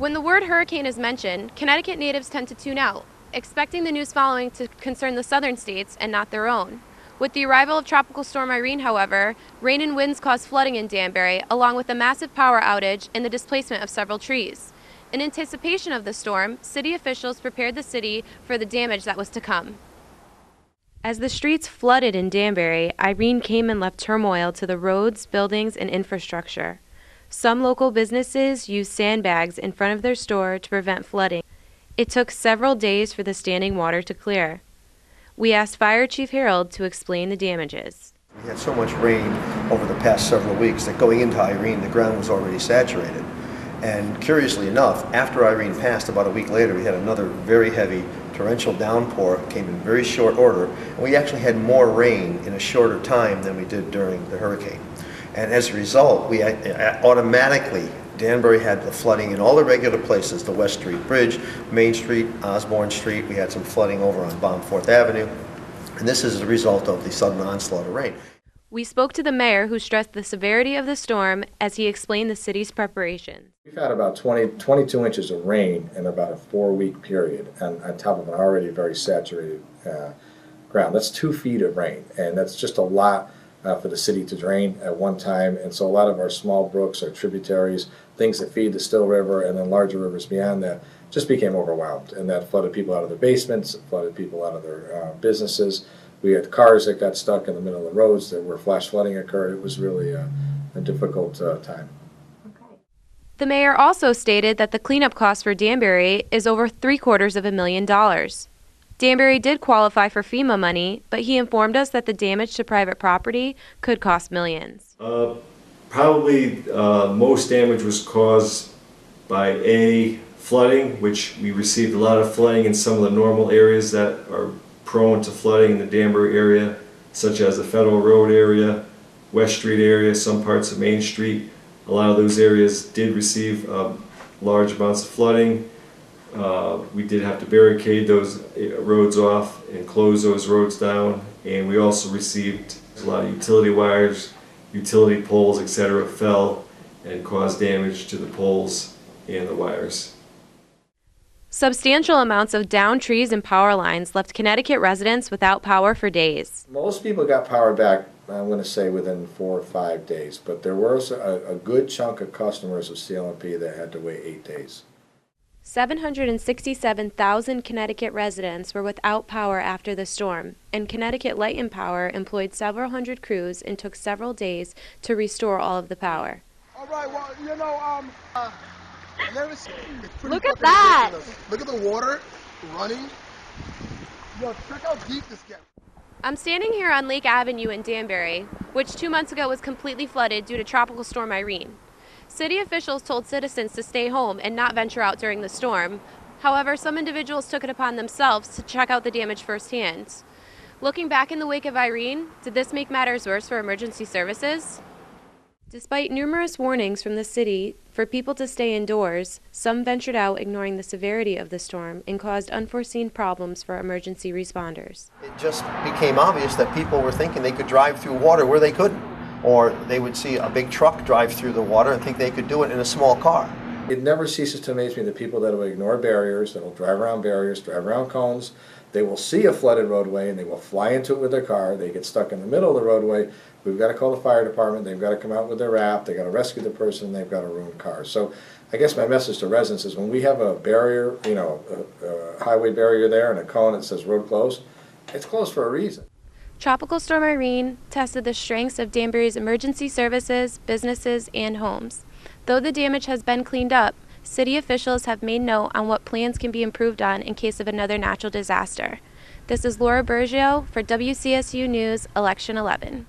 When the word hurricane is mentioned, Connecticut natives tend to tune out, expecting the news following to concern the southern states and not their own. With the arrival of Tropical Storm Irene, however, rain and winds caused flooding in Danbury, along with a massive power outage and the displacement of several trees. In anticipation of the storm, city officials prepared the city for the damage that was to come. As the streets flooded in Danbury, Irene came and left turmoil to the roads, buildings, and infrastructure. Some local businesses used sandbags in front of their store to prevent flooding. It took several days for the standing water to clear. We asked Fire Chief Harold to explain the damages. We had so much rain over the past several weeks that going into Irene, the ground was already saturated. And curiously enough, after Irene passed, about a week later, we had another very heavy torrential downpour, came in very short order, and we actually had more rain in a shorter time than we did during the hurricane. And as a result, we automatically, Danbury had the flooding in all the regular places, the West Street Bridge, Main Street, Osborne Street. We had some flooding over on Baum-Fourth Avenue, and this is a result of the sudden onslaught of rain. We spoke to the mayor, who stressed the severity of the storm as he explained the city's preparation. We've had about 22 inches of rain in about a 4-week period, and on top of an already very saturated ground. That's 2 feet of rain, and that's just a lot for the city to drain at one time. And so a lot of our small brooks, our tributaries, things that feed the Still River, and then larger rivers beyond that, just became overwhelmed, and that flooded people out of their basements, flooded people out of their businesses. We had cars that got stuck in the middle of the roads that where flash flooding occurred. It was really a difficult time. The mayor also stated that the cleanup cost for Danbury is over $750,000. Danbury did qualify for FEMA money, but he informed us that the damage to private property could cost millions. Probably most damage was caused by flooding, which we received a lot of flooding in some of the normal areas that are prone to flooding in the Danbury area, such as the Federal Road area, West Street area, some parts of Main Street. A lot of those areas did receive large amounts of flooding. We did have to barricade those roads off and close those roads down, and we also received a lot of utility wires, utility poles, etc. fell and caused damage to the poles and the wires. Substantial amounts of downed trees and power lines left Connecticut residents without power for days. Most people got power back, I'm going to say, within 4 or 5 days, but there was a good chunk of customers of CLMP that had to wait 8 days. 767,000 Connecticut residents were without power after the storm, and Connecticut Light and Power employed several hundred crews and took several days to restore all of the power. All right, well, you know, Look at that! Look at the water running. Yo, check how deep this gets. I'm standing here on Lake Avenue in Danbury, which 2 months ago was completely flooded due to Tropical Storm Irene. City officials told citizens to stay home and not venture out during the storm. However, some individuals took it upon themselves to check out the damage firsthand. Looking back in the wake of Irene, did this make matters worse for emergency services? Despite numerous warnings from the city for people to stay indoors, some ventured out ignoring the severity of the storm and caused unforeseen problems for emergency responders. It just became obvious that people were thinking they could drive through water where they couldn't. Or they would see a big truck drive through the water and think they could do it in a small car. It never ceases to amaze me the people that will ignore barriers, that will drive around barriers, drive around cones. They will see a flooded roadway and they will fly into it with their car. They get stuck in the middle of the roadway. We've got to call the fire department. They've got to come out with their raft. They've got to rescue the person. They've got to ruin cars. So I guess my message to residents is when we have a barrier, you know, a highway barrier there and a cone that says road closed, it's closed for a reason. Tropical Storm Irene tested the strengths of Danbury's emergency services, businesses, and homes. Though the damage has been cleaned up, city officials have made note on what plans can be improved on in case of another natural disaster. This is Laura Bergio for WCSU News, Election 11.